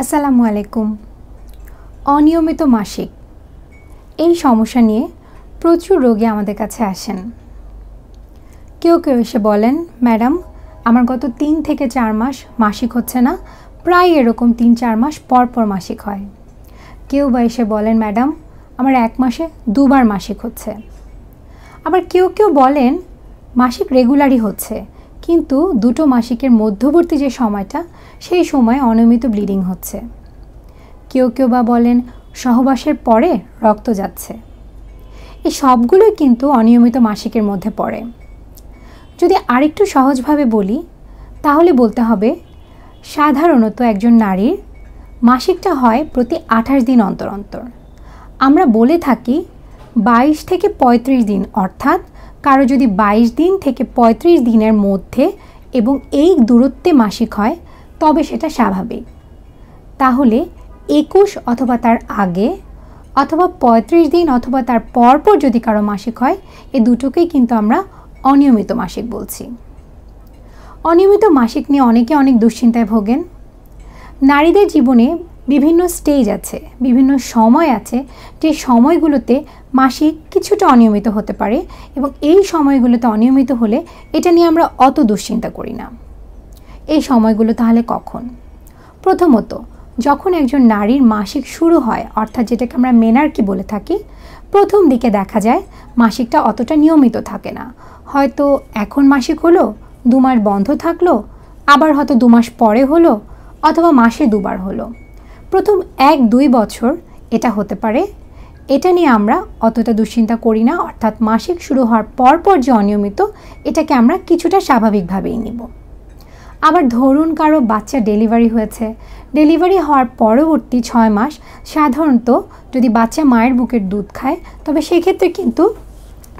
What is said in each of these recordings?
আসসালামু আলাইকুম। অনিয়মিত মাসিক এই সমস্যা নিয়ে প্রচুর রোগী আমাদের কাছে আসেন। কেউ কেউ এসে বলেন, ম্যাডাম আমার গত 3 থেকে 4 মাস মাসিক হচ্ছে না, প্রায় এরকম 3-4 মাস পর পর মাসিক হয়। কেউ বা এসে বলেন, ম্যাডাম আমার 1 মাসে 2 বার মাসিক হচ্ছে। আবার কেউ কেউ বলেন মাসিক রেগুলারই হচ্ছে, কিন্তু দুটো মাসিকের মধ্যবর্তী যে সময়টা সেই সময় অনিয়মিত ব্লিডিং হচ্ছে। কেউ কেউ বা বলেন সহবাসের পরে রক্ত যাচ্ছে। এই সবগুলোই কিন্তু অনিয়মিত মাসিকের মধ্যে পড়ে। যদি আরেকটু সহজভাবে বলি তাহলে বলতে হবে, সাধারণত একজন নারীর মাসিকটা হয় প্রতি 28 দিন অন্তর অন্তর। আমরা বলে থাকি 22 থেকে 35 দিন, অর্থাৎ কারো যদি 22 দিন থেকে 35 দিনের মধ্যে এবং এই দূরত্বে মাসিক হয় তবে সেটা স্বাভাবিক। তাহলে 21 অথবা তার আগে অথবা 35 দিন অথবা তার পরপর যদি কারো মাসিক হয়, এই দুটোকেই কিন্তু আমরা অনিয়মিত মাসিক বলছি। অনিয়মিত মাসিক নিয়ে অনেকে অনেক দুশ্চিন্তায় ভোগেন। নারীদের জীবনে বিভিন্ন স্টেজ আছে, বিভিন্ন সময় আছে, যে সময়গুলোতে মাসিক কিছুটা অনিয়মিত হতে পারে এবং এই সময়গুলোতে অনিয়মিত হলে এটা নিয়ে আমরা অত দুশ্চিন্তা করি না। এই সময়গুলো তাহলে কখন? প্রথমত, যখন একজন নারীর মাসিক শুরু হয়, অর্থাৎ যেটাকে আমরা মেনার্কি বলে থাকি, প্রথম দিকে দেখা যায় মাসিকটা অতটা নিয়মিত থাকে না। হয়তো এখন মাসিক হলো, 2 মাস বন্ধ থাকলো, আবার হয়তো 2 মাস পরে হলো, অথবা মাসে 2 বার হলো। প্রথম 1-2 বছর এটা হতে পারে। এটা নিয়ে আমরা অতটা দুশ্চিন্তা করি না, অর্থাৎ মাসিক শুরু হওয়ার পর যে অনিয়মিত, এটাকে আমরা কিছুটা স্বাভাবিকভাবেই নিব। আবার ধরুন কারো বাচ্চা ডেলিভারি হয়েছে, ডেলিভারি হওয়ার পরবর্তী 6 মাস সাধারণত যদি বাচ্চা মায়ের বুকের দুধ খায় তবে সেক্ষেত্রে কিন্তু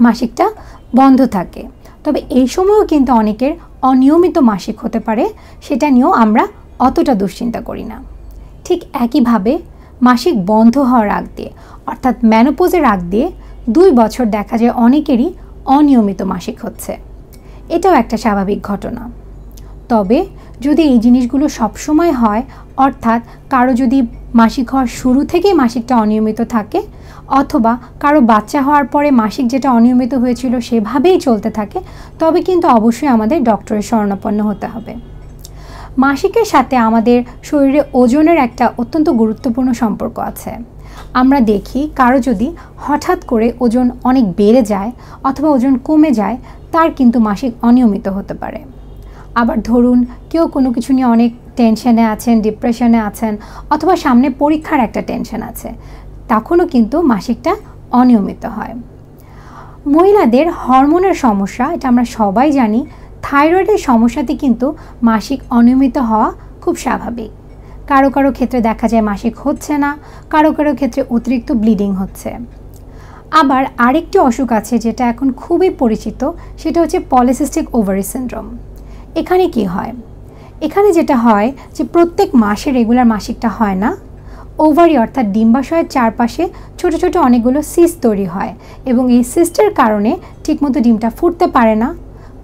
মাসিকটা বন্ধ থাকে। তবে এই সময়ও কিন্তু অনেকের অনিয়মিত মাসিক হতে পারে, সেটা নিয়েও আমরা অতটা দুশ্চিন্তা করি না। ঠিক একইভাবে মাসিক বন্ধ হওয়ার আগ দিয়ে, অর্থাৎ মেনোপজের আগ দিয়ে 2 বছর দেখা যায় অনেকেরই অনিয়মিত মাসিক হচ্ছে। এটাও একটা স্বাভাবিক ঘটনা। তবে যদি এই জিনিসগুলো সবসময় হয়, অর্থাৎ কারো যদি মাসিক হওয়ার শুরু থেকেই মাসিকটা অনিয়মিত থাকে, অথবা কারো বাচ্চা হওয়ার পরে মাসিক যেটা অনিয়মিত হয়েছিল সেভাবেই চলতে থাকে, তবে কিন্তু অবশ্যই আমাদের ডক্টরের শরণাপন্ন হতে হবে। মাসিকের সাথে আমাদের শরীরে ওজনের একটা অত্যন্ত গুরুত্বপূর্ণ সম্পর্ক আছে। আমরা দেখি কারো যদি হঠাৎ করে ওজন অনেক বেড়ে যায় অথবা ওজন কমে যায়, তার কিন্তু মাসিক অনিয়মিত হতে পারে। আবার ধরুন কেউ কোনো কিছু নিয়ে অনেক টেনশনে আছেন, ডিপ্রেশনে আছেন, অথবা সামনে পরীক্ষার একটা টেনশন আছে, তখনও কিন্তু মাসিকটা অনিয়মিত হয়। মহিলাদের হরমোনের সমস্যা, এটা আমরা সবাই জানি, থাইরয়েডের সমস্যাতে কিন্তু মাসিক অনিয়মিত হওয়া খুব স্বাভাবিক। কারো কারো ক্ষেত্রে দেখা যায় মাসিক হচ্ছে না, কারো কারো ক্ষেত্রে অতিরিক্ত ব্লিডিং হচ্ছে। আবার আরেকটি অসুখ আছে যেটা এখন খুবই পরিচিত, সেটা হচ্ছে পলিসিস্টিক ওভারি সিনড্রোম। এখানে কি হয়? এখানে যেটা হয় যে প্রত্যেক মাসে রেগুলার মাসিকটা হয় না, ওভারি অর্থাৎ ডিম্বাশয়ের চারপাশে ছোট ছোট অনেকগুলো সিস্ট তৈরি হয় এবং এই সিস্টের কারণে ঠিকমতো ডিমটা ফুটতে পারে না।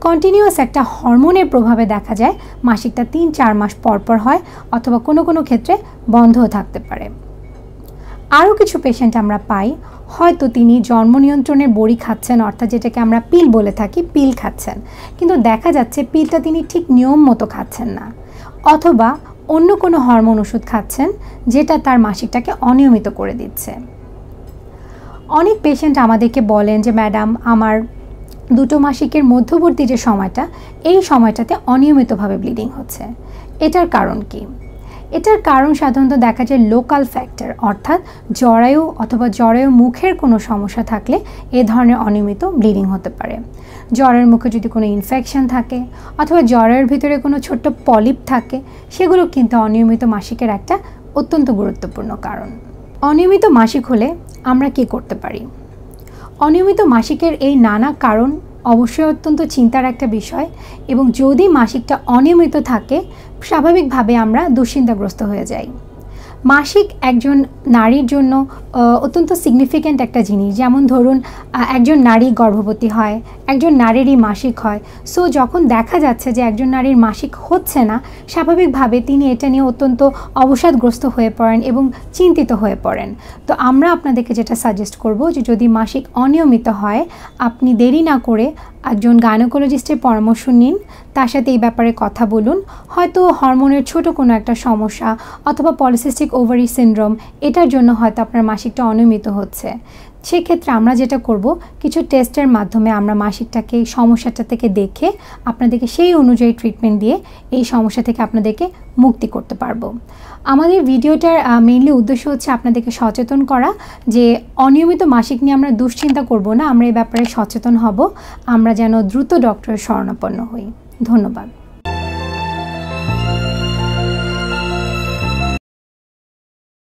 কন্টিনিউয়াস একটা হরমোনের প্রভাবে দেখা যায় মাসিকটা 3-4 মাস পর পর হয়, অথবা কোনো কোনো ক্ষেত্রে বন্ধও থাকতে পারে। আরও কিছু পেশেন্ট আমরা পাই, হয়তো তিনি জন্ম নিয়ন্ত্রণের বড়ি খাচ্ছেন, অর্থাৎ যেটাকে আমরা পিল বলে থাকি, পিল খাচ্ছেন, কিন্তু দেখা যাচ্ছে পিলটা তিনি ঠিক নিয়ম মতো খাচ্ছেন না, অথবা অন্য কোনো হরমোন ওষুধ খাচ্ছেন যেটা তার মাসিকটাকে অনিয়মিত করে দিচ্ছে। অনেক পেশেন্ট আমাদেরকে বলেন যে ম্যাডাম আমার দুটো মাসিকের মধ্যবর্তী যে সময়টা, এই সময়টাতে অনিয়মিতভাবে ব্লিডিং হচ্ছে। এটার কারণ কি? এটার কারণ সাধারণত দেখা যায় লোকাল ফ্যাক্টর, অর্থাৎ জরায়ু অথবা জরায়ু মুখের কোনো সমস্যা থাকলে এ ধরনের অনিয়মিত ব্লিডিং হতে পারে। জরায়ুর মুখে যদি কোনো ইনফেকশন থাকে অথবা জরায়ুর ভিতরে কোনো ছোট্ট পলিপ থাকে, সেগুলো কিন্তু অনিয়মিত মাসিকের একটা অত্যন্ত গুরুত্বপূর্ণ কারণ। অনিয়মিত মাসিক হলে আমরা কি করতে পারি? অনিয়মিত মাসিকের এই নানা কারণ অবশ্যই অত্যন্ত চিন্তার একটা বিষয়, এবং যদি মাসিকটা অনিয়মিত থাকে স্বাভাবিকভাবে আমরা দুশ্চিন্তাগ্রস্ত হয়ে যাই। মাসিক একজন নারীর জন্য অত্যন্ত সিগনিফিক্যান্ট একটা জিনিস। যেমন ধরুন একজন নারী গর্ভবতী হয়, একজন নারীরই মাসিক হয়। সো যখন দেখা যাচ্ছে যে একজন নারীর মাসিক হচ্ছে না, স্বাভাবিকভাবে তিনি এটা নিয়ে অত্যন্ত অবসাদগ্রস্ত হয়ে পড়েন এবং চিন্তিত হয়ে পড়েন। তো আমরা আপনাদেরকে যেটা সাজেস্ট করব যে যদি মাসিক অনিয়মিত হয়, আপনি দেরি না করে একজন গাইনোকোলজিস্টের পরামর্শ নিন, তার সাথে এই ব্যাপারে কথা বলুন। হয়তো হরমোনের ছোট কোনো একটা সমস্যা অথবা পলিসিস্টিক ওভারি সিনড্রোম, এটার জন্য হয়তো আপনার মাসিকটা অনিয়মিত হচ্ছে। সেক্ষেত্রে আমরা যেটা করব, কিছু টেস্টের মাধ্যমে আমরা মাসিকটাকে সমস্যাটা থেকে দেখে আপনাদেরকে সেই অনুযায়ী ট্রিটমেন্ট দিয়ে এই সমস্যা থেকে আপনাদেরকে মুক্তি করতে পারবো। আমাদের ভিডিওটার মেইনলি উদ্দেশ্য হচ্ছে আপনাদেরকে সচেতন করা যে অনিয়মিত মাসিক নিয়ে আমরা দুশ্চিন্তা করব না, আমরা এই ব্যাপারে সচেতন হব, আমরা যেন দ্রুত ডক্টরের শরণাপন্ন হই। ধন্যবাদ।